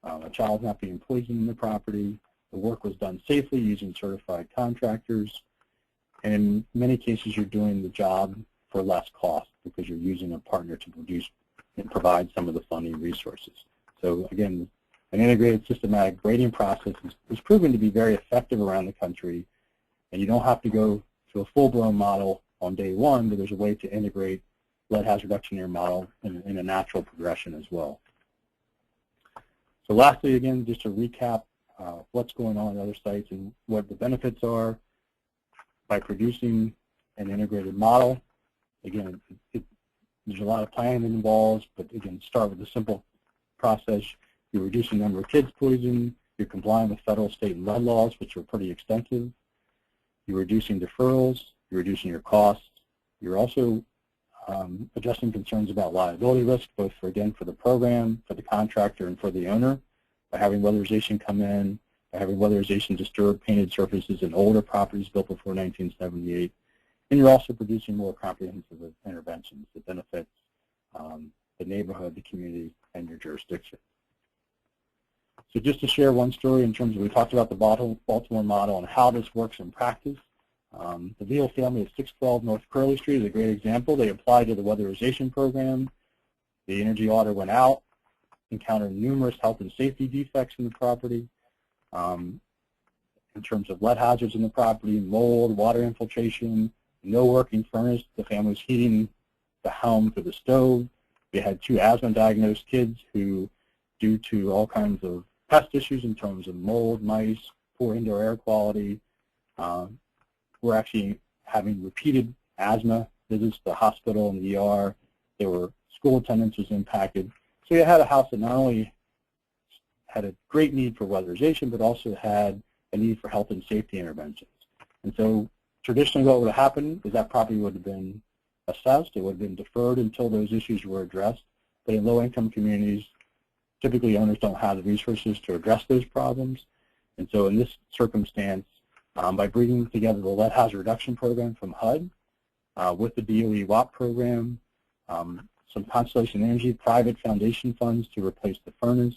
a child's not being poisoned in the property, the work was done safely using certified contractors, and in many cases you're doing the job for less cost because you're using a partner to produce and provide some of the funding resources. So again, an integrated systematic grading process is proven to be very effective around the country, and you don't have to go to a full-blown model on day one, but there's a way to integrate lead hazard reduction in your model in a natural progression as well. So lastly, again, just to recap what's going on at other sites and what the benefits are by producing an integrated model. Again, there's a lot of planning involved, but again, start with a simple process. You're reducing the number of kids poisoned. You're complying with federal, state, and lead laws, which are pretty extensive. You're reducing deferrals. You're reducing your costs. You're also addressing concerns about liability risk, both for the program, for the contractor, and for the owner, by having weatherization come in, by having weatherization disturb painted surfaces in older properties built before 1978. And you're also producing more comprehensive interventions that benefit the neighborhood, the community, and your jurisdiction. So just to share one story in terms of, we talked about the Baltimore model and how this works in practice. The Veal family at 612 North Curley Street is a great example. They applied to the weatherization program. The energy audit went out, encountered numerous health and safety defects in the property in terms of lead hazards in the property, mold, water infiltration, no working furnace. The family was heating the home through the stove. We had 2 asthma-diagnosed kids who, due to all kinds of pest issues in terms of mold, mice, poor indoor air quality, were actually having repeated asthma visits to the hospital and the ER. There were school attendance was impacted. So you had a house that not only had a great need for weatherization, but also had a need for health and safety interventions. And so traditionally what would have happened is that property would have been assessed, it would have been deferred until those issues were addressed. But in low-income communities, typically owners don't have the resources to address those problems. And so in this circumstance, by bringing together the lead hazard reduction program from HUD with the DOE WAP program, some Constellation Energy private foundation funds to replace the furnace,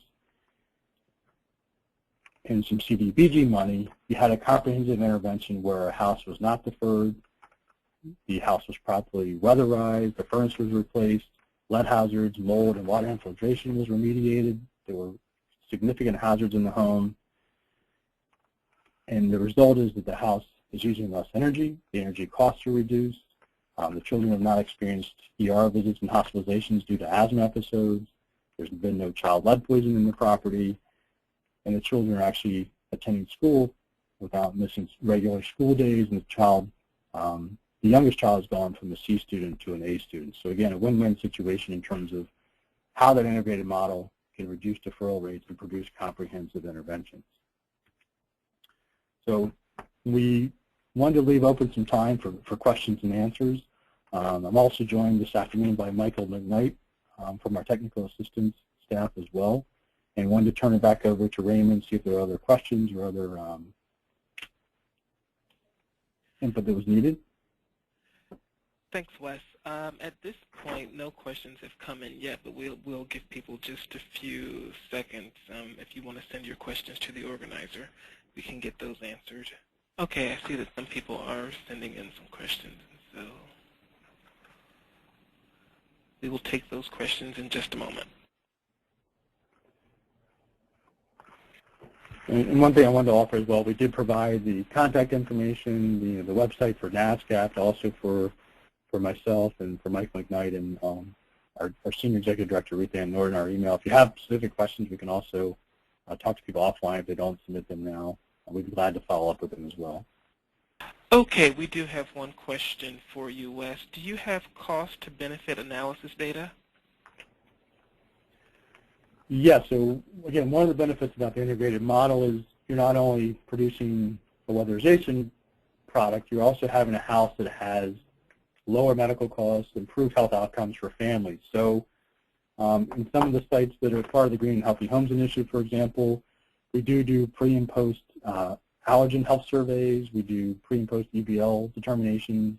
and some CDBG money, you had a comprehensive intervention where a house was not deferred, the house was properly weatherized, the furnace was replaced, lead hazards, mold, and water infiltration was remediated. There were significant hazards in the home. And the result is that the house is using less energy, the energy costs are reduced, the children have not experienced ER visits and hospitalizations due to asthma episodes, there's been no child lead poisoning in the property, and the children are actually attending school without missing regular school days, and the youngest child has gone from a C student to an A student. So again, a win-win situation in terms of how that integrated model can reduce deferral rates and produce comprehensive interventions. So we wanted to leave open some time for questions and answers. I'm also joined this afternoon by Michael McKnight from our technical assistance staff as well, and wanted to turn it back over to Raymond, see if there are other questions or other input that was needed. Thanks, Wes. At this point, no questions have come in yet, but we'll give people just a few seconds. If you want to send your questions to the organizer, we can get those answered. Okay, I see that some people are sending in some questions, so we will take those questions in just a moment. And one thing I wanted to offer as well, we did provide the contact information, the website for NASCAP, also for myself and for Mike McKnight and our Senior Executive Director, Ruth Ann Norton, our email. If you have specific questions, we can also talk to people offline if they don't submit them now. We'd be glad to follow up with them as well. Okay, we do have one question for you, Wes. Do you have cost to benefit analysis data? Yes, so again, one of the benefits about the integrated model is you're not only producing a weatherization product, you're also having a house that has lower medical costs, improved health outcomes for families. So in some of the sites that are part of the Green and Healthy Homes Initiative, for example, we do pre and post allergen health surveys, we do pre and post EBL determinations,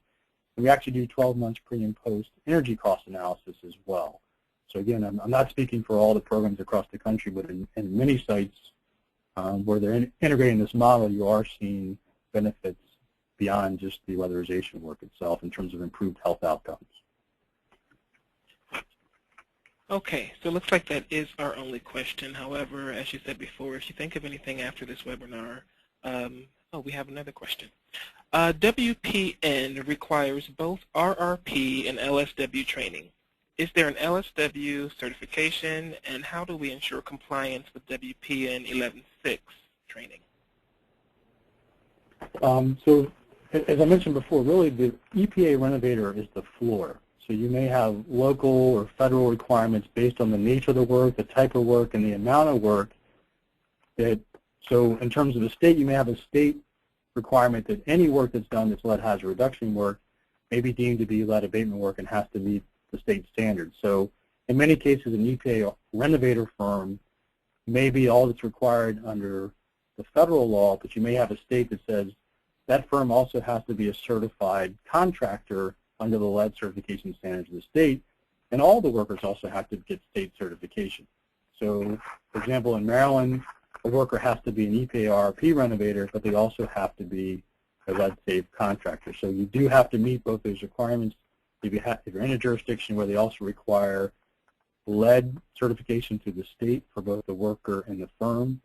and we actually do 12 months pre and post energy cost analysis as well. So again, I'm not speaking for all the programs across the country, but in many sites where they're integrating this model, you are seeing benefits beyond just the weatherization work itself in terms of improved health outcomes. Okay, so it looks like that is our only question. However, as you said before, if you think of anything after this webinar, oh, we have another question. WPN requires both RRP and LSW training. Is there an LSW certification, and how do we ensure compliance with WPN 11.6 training? So as I mentioned before, really the EPA renovator is the floor. So you may have local or federal requirements based on the nature of the work, the type of work, and the amount of work. So in terms of the state, you may have a state requirement that any work that's done that's lead hazard reduction work may be deemed to be lead abatement work and has to meet the state standards. So in many cases, an EPA renovator firm may be all that's required under the federal law, but you may have a state that says that firm also has to be a certified contractor under the lead certification standards of the state, and all the workers also have to get state certification. So, for example, in Maryland, a worker has to be an EPA RRP renovator, but they also have to be a lead-safe contractor. So you do have to meet both those requirements. If you're in a jurisdiction where they also require lead certification through the state for both the worker and the firm.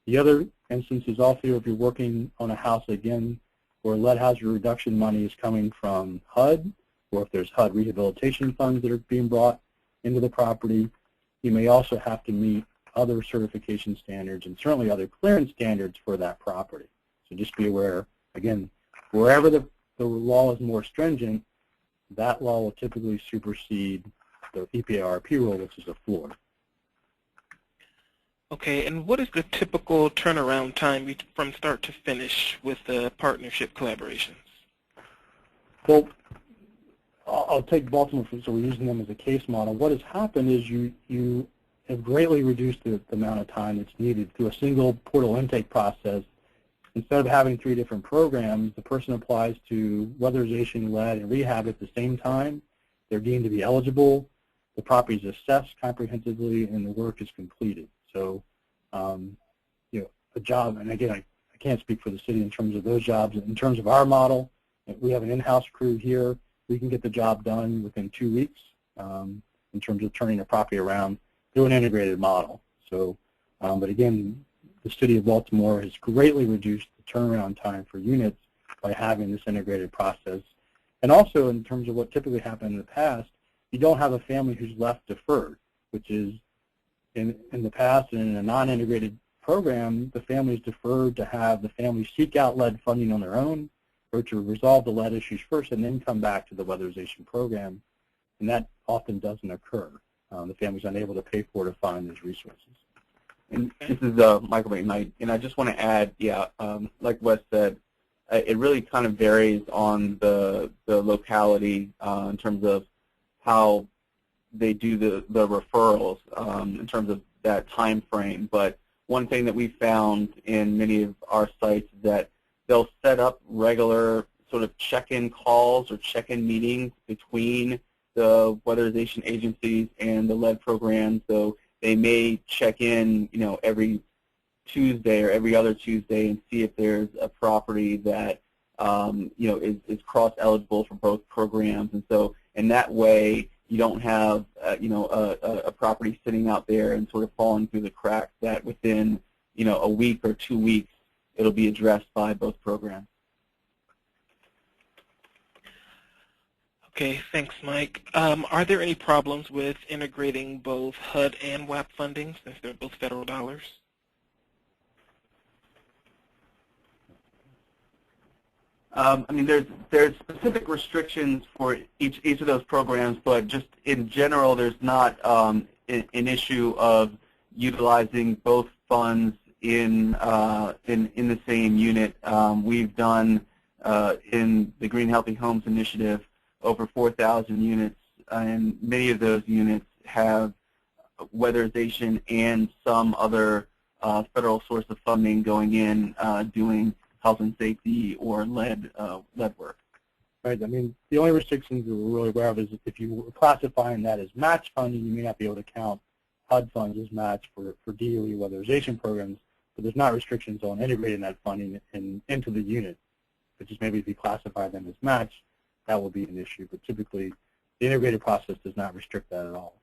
The other instance is also if you're working on a house, again, where lead hazard reduction money is coming from HUD, or if there's HUD rehabilitation funds that are being brought into the property, you may also have to meet other certification standards and certainly other clearance standards for that property. So just be aware, again, wherever the law is more stringent, that law will typically supersede the EPA RRP rule, which is a floor. Okay, and what is the typical turnaround time from start to finish with the partnership collaborations? Well, I'll take Baltimore, so we're using them as a case model. What has happened is you have greatly reduced the amount of time that's needed through a single portal intake process. Instead of having 3 different programs, the person applies to weatherization, lead, and rehab at the same time. They're deemed to be eligible. The property is assessed comprehensively, and the work is completed. So, a job, and again, I can't speak for the city in terms of those jobs. In terms of our model, we have an in-house crew here. We can get the job done within 2 weeks in terms of turning a property around through an integrated model. So, but again, the city of Baltimore has greatly reduced the turnaround time for units by having this integrated process. And also, in terms of what typically happened in the past, you don't have a family who's left deferred, which is in the past and in a non-integrated program, the family is deferred to have the family seek out lead funding on their own or to resolve the lead issues first and then come back to the weatherization program. And that often doesn't occur. The family's unable to pay for it or find those resources. And this is Michael McKnight, and I just want to add, like Wes said, it really kind of varies on the locality in terms of how they do the referrals in terms of that time frame. But one thing that we found in many of our sites is that they'll set up regular sort of check-in calls or check-in meetings between the weatherization agencies and the lead program. So they may check in, every Tuesday or every other Tuesday and see if there's a property that, is cross-eligible for both programs. And so in that way, you don't have, a property sitting out there and sort of falling through the cracks that within, a week or 2 weeks, it'll be addressed by both programs. Okay, thanks, Mike. Are there any problems with integrating both HUD and WAP funding since they're both federal dollars? There's specific restrictions for each of those programs, but just in general, there's not an issue of utilizing both funds in the same unit. We've done in the Green Healthy Homes Initiative over 4,000 units, and many of those units have weatherization and some other federal source of funding going in doing health and safety or lead work. Right. The only restrictions that we're really aware of is if you were classifying that as match funding, you may not be able to count HUD funds as match for DOE weatherization programs, but there's not restrictions on integrating that funding into the unit. But just maybe if you classify them as match, that will be an issue. But typically, the integrated process does not restrict that at all.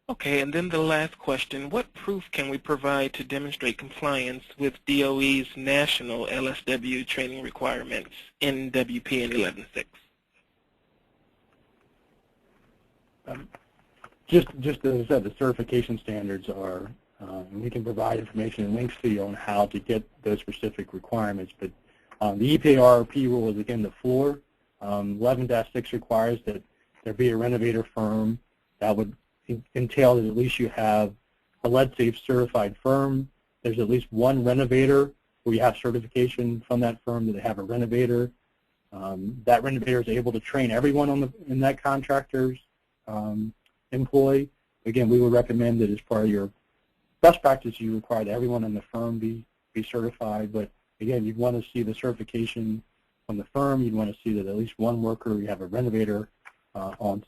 Okay, and then the last question, what proof can we provide to demonstrate compliance with DOE's national LSW training requirements in WP and 11.6? Just as I said, the certification standards are, and we can provide information and links to you on how to get those specific requirements, but the EPA RRP rule is, again, the floor. 11-6 requires that there be a renovator firm. That would entail that at least you have a lead-safe certified firm. There's at least one renovator where you have certification from that firm that they have a renovator. That renovator is able to train everyone in that contractor's employee. Again, we would recommend that as part of your best practice, you require that everyone in the firm be certified. But again, you'd want to see the certification from the firm. You'd want to see that at least one worker, you have a renovator on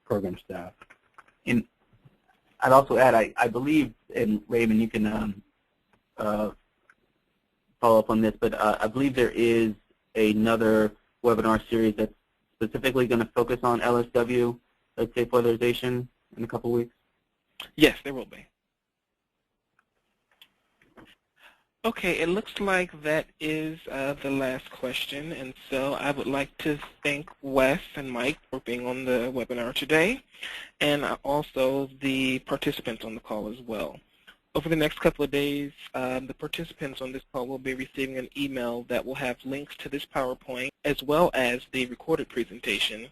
program staff. And I'd also add, I believe, and Raymond, you can follow up on this, but I believe there is another webinar series that's specifically going to focus on LSW, let's say weatherization, in a couple of weeks? Yes, there will be. Okay, it looks like that is the last question, and so I would like to thank Wes and Mike for being on the webinar today, and also the participants on the call as well. Over the next couple of days, the participants on this call will be receiving an email that will have links to this PowerPoint as well as the recorded presentation.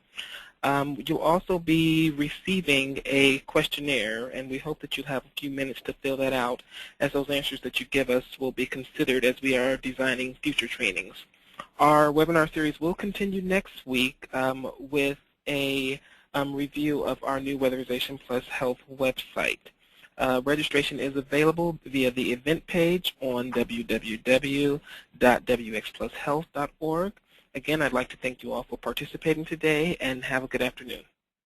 You'll also be receiving a questionnaire, and we hope that you'll have a few minutes to fill that out, as those answers that you give us will be considered as we are designing future trainings. Our webinar series will continue next week with a review of our new Weatherization Plus Health website. Registration is available via the event page on www.wxplushealth.org. Again, I'd like to thank you all for participating today, and have a good afternoon.